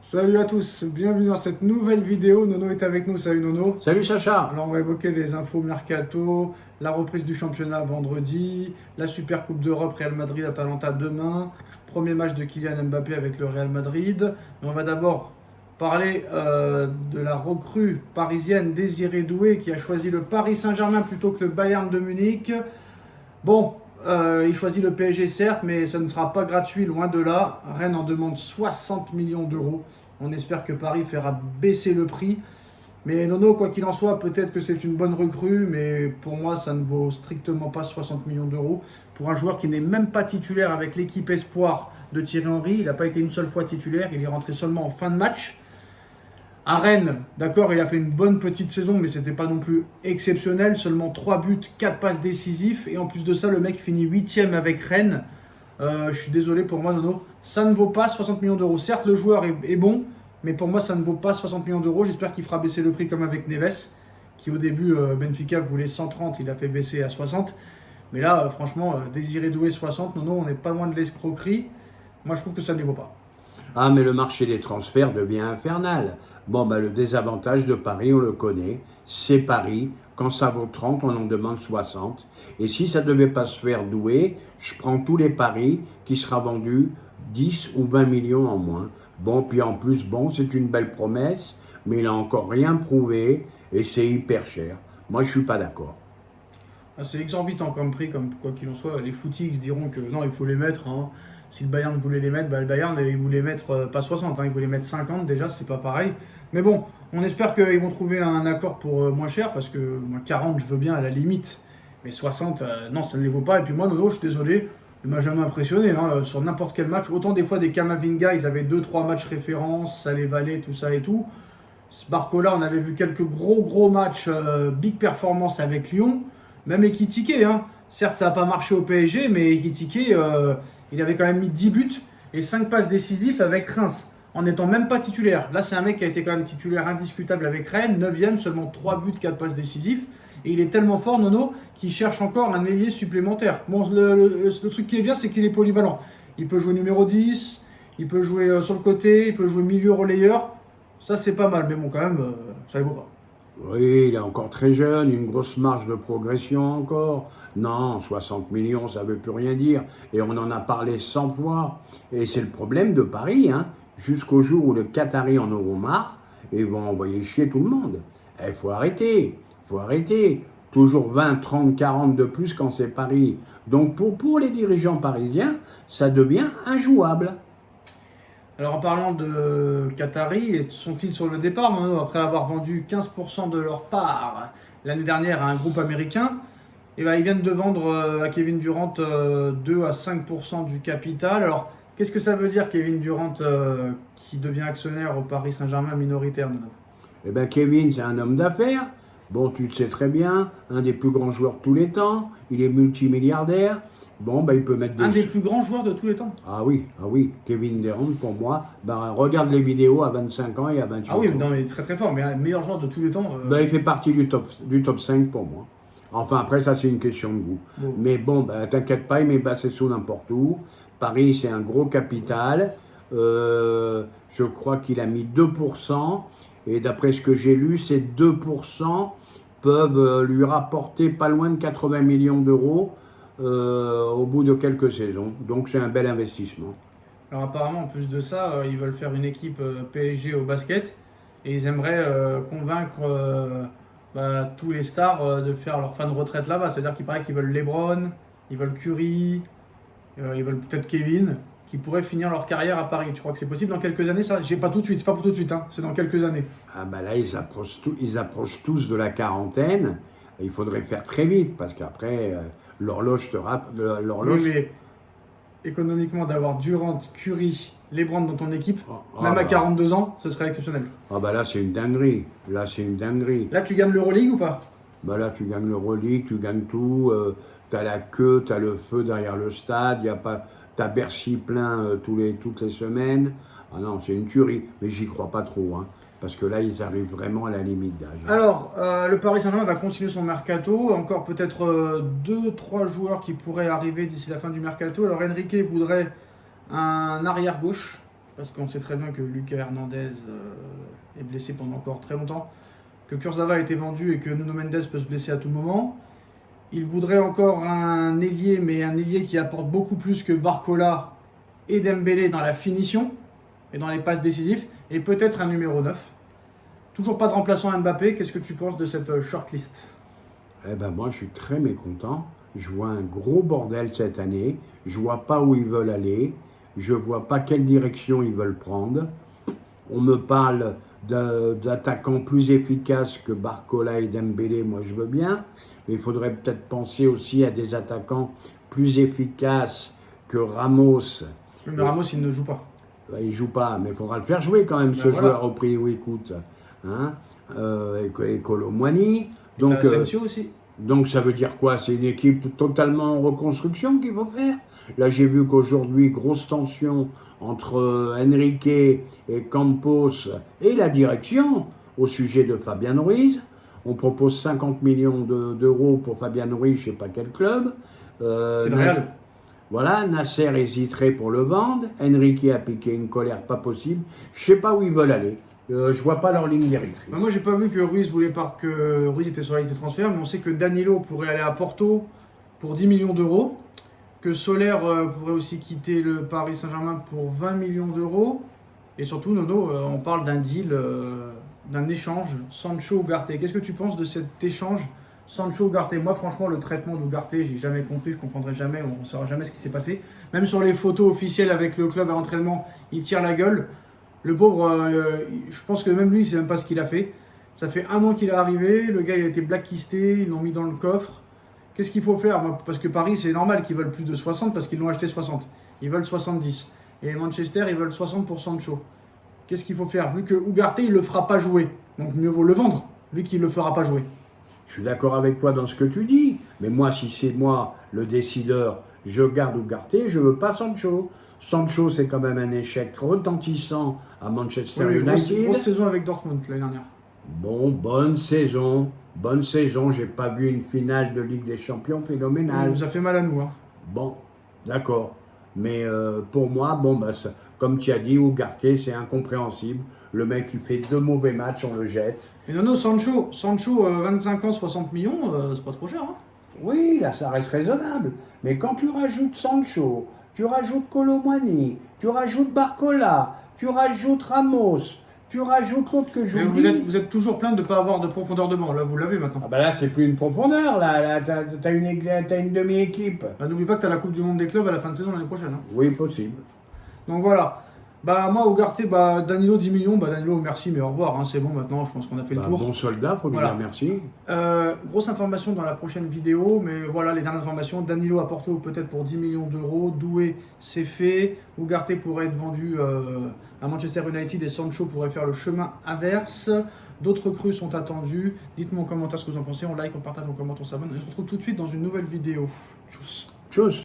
Salut à tous, bienvenue dans cette nouvelle vidéo. Nono est avec nous, salut Nono. Salut Sacha. Alors on va évoquer les infos mercato, la reprise du championnat vendredi, la Super Coupe d'Europe Real Madrid-Atalanta demain, premier match de Kylian Mbappé avec le Real Madrid. Mais on va d'abord parler de la recrue parisienne Désiré Doué qui a choisi le Paris Saint-Germain plutôt que le Bayern de Munich. Bon, il choisit le PSG certes, mais ça ne sera pas gratuit, loin de là. Rennes en demande 60 millions d'euros. On espère que Paris fera baisser le prix. Mais Nono, quoi qu'il en soit, peut-être que c'est une bonne recrue, mais pour moi, ça ne vaut strictement pas 60 millions d'euros. Pour un joueur qui n'est même pas titulaire avec l'équipe espoir de Thierry Henry, il n'a pas été une seule fois titulaire, il est rentré seulement en fin de match. À Rennes, d'accord, il a fait une bonne petite saison, mais c'était pas non plus exceptionnel. Seulement 3 buts, 4 passes décisifs. Et en plus de ça, le mec finit 8ème avec Rennes. Je suis désolé pour moi, Nono. Ça ne vaut pas 60 millions d'euros. Certes, le joueur est bon, mais pour moi, ça ne vaut pas 60 millions d'euros. J'espère qu'il fera baisser le prix comme avec Neves, qui au début, Benfica voulait 130, il a fait baisser à 60. Mais là, franchement, Désiré Doué 60, Nono, on n'est pas loin de l'escroquerie. Moi, je trouve que ça ne les vaut pas. Ah, mais le marché des transferts devient infernal. Bon, le désavantage de Paris, on le connaît. C'est Paris. Quand ça vaut 30, on en demande 60. Et si ça ne devait pas se faire douer, je prends tous les paris qui sera vendu 10 ou 20 millions en moins. Bon, puis en plus, c'est une belle promesse, mais il n'a encore rien prouvé et c'est hyper cher. Moi, je ne suis pas d'accord. C'est exorbitant comme prix, comme quoi qu'il en soit. Les footix diront que non, il faut les mettre. Si le Bayern voulait les mettre, le Bayern il voulait mettre pas 60, il voulait mettre 50 déjà, c'est pas pareil. Mais bon, on espère qu'ils vont trouver un accord pour moins cher, parce que moi 40 je veux bien à la limite, mais 60 non, ça ne les vaut pas. Et puis moi Nono, je suis désolé, il m'a jamais impressionné sur n'importe quel match. Autant des fois des Kamavinga, ils avaient 2-3 matchs références, ça les valait, tout ça et tout. Barcola, on avait vu quelques gros matchs, big performance avec Lyon, même Ekitike, certes ça n'a pas marché au PSG, mais Ekitike, il avait quand même mis 10 buts et 5 passes décisives avec Reims, en n'étant même pas titulaire. Là, c'est un mec qui a été quand même titulaire indiscutable avec Rennes, 9ème, seulement 3 buts, 4 passes décisives. Et il est tellement fort, Nono, qu'il cherche encore un ailier supplémentaire. Bon, le truc qui est bien, c'est qu'il est polyvalent. Il peut jouer numéro 10, il peut jouer sur le côté, il peut jouer milieu relayeur. Ça, c'est pas mal, mais bon, quand même, ça ne vaut pas. Oui, il est encore très jeune, une grosse marge de progression encore. Non, 60 millions, ça ne veut plus rien dire. Et on en a parlé 100 fois. Et c'est le problème de Paris, jusqu'au jour où le Qatari en auront marre et vont envoyer chier tout le monde. Il faut arrêter, Toujours 20, 30, 40 de plus quand c'est Paris. Donc pour les dirigeants parisiens, ça devient injouable. Alors en parlant de Qatari, sont-ils sur le départ Mano, après avoir vendu 15% de leur part l'année dernière à un groupe américain? Et ils viennent de vendre à Kevin Durant 2 à 5% du capital. Alors qu'est-ce que ça veut dire Kevin Durant qui devient actionnaire au Paris Saint-Germain minoritaire, Mano? Eh bien, Kevin, c'est un homme d'affaires. Bon, tu le sais très bien, un des plus grands joueurs de tous les temps. Il est multimilliardaire. Bon, il peut mettre des... Un des plus grands joueurs de tous les temps. Ah oui. Kevin Durant, pour moi, regarde les vidéos à 25 ans et à 28 ans. Ah oui, non, il est très très fort, mais un meilleur joueur de tous les temps. Il fait partie du top 5 pour moi. Enfin, après, ça, c'est une question de goût. Bon. Mais bon, t'inquiète pas, il met passer sous n'importe où. Paris, c'est un gros capital. Je crois qu'il a mis 2%. Et d'après ce que j'ai lu, ces 2% peuvent lui rapporter pas loin de 80 millions d'euros au bout de quelques saisons. Donc c'est un bel investissement. Alors apparemment, en plus de ça, ils veulent faire une équipe PSG au basket et ils aimeraient convaincre tous les stars de faire leur fin de retraite là-bas. C'est-à-dire qu'il paraît qu'ils veulent LeBron, ils veulent Curry, ils veulent peut-être Kevin, qui pourraient finir leur carrière à Paris. Tu crois que c'est possible dans quelques années ça? J'ai pas tout de suite, c'est pas pour tout de suite, c'est dans quelques années. Ah là, ils approchent tous de la quarantaine. Il faudrait faire très vite parce qu'après, l'horloge te rappelle. Oui, mais économiquement, d'avoir Durant, Curry, LeBron dans ton équipe, même à 42 ans, ce serait exceptionnel. Là, c'est une dinguerie. Là, tu gagnes l'Euroleague ou pas? Là, tu gagnes l'Euroleague, tu gagnes tout. T'as la queue, t'as le feu derrière le stade. T'as Bercy plein toutes les semaines. Ah non, c'est une tuerie. Mais j'y crois pas trop, parce que là, ils arrivent vraiment à la limite d'âge. Alors, le Paris Saint-Germain va continuer son mercato. Encore peut-être 2-3 joueurs qui pourraient arriver d'ici la fin du mercato. Alors, Enrique voudrait un arrière-gauche. parce qu'on sait très bien que Lucas Hernandez est blessé pendant encore très longtemps, que Kurzawa a été vendu et que Nuno Mendes peut se blesser à tout moment. Il voudrait encore un ailier, mais un ailier qui apporte beaucoup plus que Barcola et Dembélé dans la finition et dans les passes décisives, et peut-être un numéro 9. Toujours pas de remplaçant à Mbappé. Qu'est-ce que tu penses de cette shortlist? Eh ben moi, je suis très mécontent. Je vois un gros bordel cette année. Je vois pas où ils veulent aller. Je vois pas quelle direction ils veulent prendre. On me parle d'attaquants plus efficaces que Barcola et Dembélé. Moi, je veux bien. Mais il faudrait peut-être penser aussi à des attaquants plus efficaces que Ramos. Mais Ramos, il ne joue pas. Il joue pas, mais il faudra le faire jouer quand même, Ben ce voilà. joueur au prix où il coûte. Hein, et Kolo Muani. Donc, Donc, Asensio aussi. donc ça veut dire quoi? C'est une équipe totalement en reconstruction qu'il faut faire. Là, j'ai vu qu'aujourd'hui, grosse tension entre Enrique et Campos et la direction au sujet de Fabian Ruiz. On propose 50 millions d'euros pour Fabian Ruiz, je ne sais pas quel club. C'est le Real. Voilà, Nasser hésiterait pour le vendre. Enrique a piqué une colère pas possible. Je ne sais pas où ils veulent aller. Je vois pas leur ligne directrice. Moi, j'ai pas vu que Ruiz voulait pas que Ruiz était sur la liste des transferts, mais on sait que Danilo pourrait aller à Porto pour 10 millions d'euros, que Soler pourrait aussi quitter le Paris Saint-Germain pour 20 millions d'euros, et surtout, Nono, on parle d'un deal, d'un échange Sancho-Ugarte. Qu'est-ce que tu penses de cet échange Sancho-Ugarte? Moi, franchement, le traitement d'Ugarte, j'ai jamais compris, je comprendrai jamais, on ne saura jamais ce qui s'est passé. Même sur les photos officielles avec le club à l'entraînement, il tire la gueule. Le pauvre, je pense que même lui, il ne sait même pas ce qu'il a fait. Ça fait 1 an qu'il est arrivé, le gars il a été blacklisté, ils l'ont mis dans le coffre. Qu'est-ce qu'il faut faire? Parce que Paris, c'est normal qu'ils veulent plus de 60 parce qu'ils l'ont acheté 60. Ils veulent 70. Et Manchester, ils veulent 60 pour Sancho. Qu'est-ce qu'il faut faire? Vu que Ugarte, il ne le fera pas jouer. Donc mieux vaut le vendre, vu qu'il ne le fera pas jouer. Je suis d'accord avec toi dans ce que tu dis, mais moi, si c'est moi le décideur, je garde Ugarte, je veux pas Sancho. Sancho, c'est quand même un échec retentissant à Manchester Oui, United. grosse saison avec Dortmund l'année dernière. Bon, bonne saison. Bonne saison. J'ai pas vu une finale de Ligue des Champions Il phénoménale. nous a fait mal à nous. Hein. Bon, d'accord. Mais pour moi, bon, bah, comme tu as dit, Ugarte, c'est incompréhensible. Le mec, il fait 2 mauvais matchs, on le jette. Mais non, Sancho, 25 ans, 60 millions, c'est pas trop cher. Hein. Oui, là, ça reste raisonnable. Mais quand tu rajoutes Sancho, tu rajoutes Kolo Muani, tu rajoutes Barcola, tu rajoutes Ramos, tu rajoutes l'autre que Mais j'oublie. vous êtes toujours plein de ne pas avoir de profondeur de banc. Là, vous l'avez maintenant. Ah bah là, c'est plus une profondeur, là t'as une demi-équipe. Bah, n'oublie pas que tu as la Coupe du Monde des clubs à la fin de saison l'année prochaine. Hein. Oui, possible. Donc voilà. Bah moi, Ugarte, bah, Danilo 10 millions. Bah Danilo, merci, mais au revoir. Hein, c'est bon maintenant, je pense qu'on a fait le Bah, tour. bon soldat, faut lui Voilà. dire merci. Grosse information dans la prochaine vidéo, mais voilà les dernières informations. Danilo à Porto peut-être pour 10 millions d'euros. Doué, c'est fait. Ugarte pourrait être vendu à Manchester United et Sancho pourrait faire le chemin inverse. D'autres recrues sont attendues. Dites-moi en commentaire ce que vous en pensez. On like, on partage, on commente, on s'abonne. Et on se retrouve tout de suite dans une nouvelle vidéo. Tchuss. Tchuss.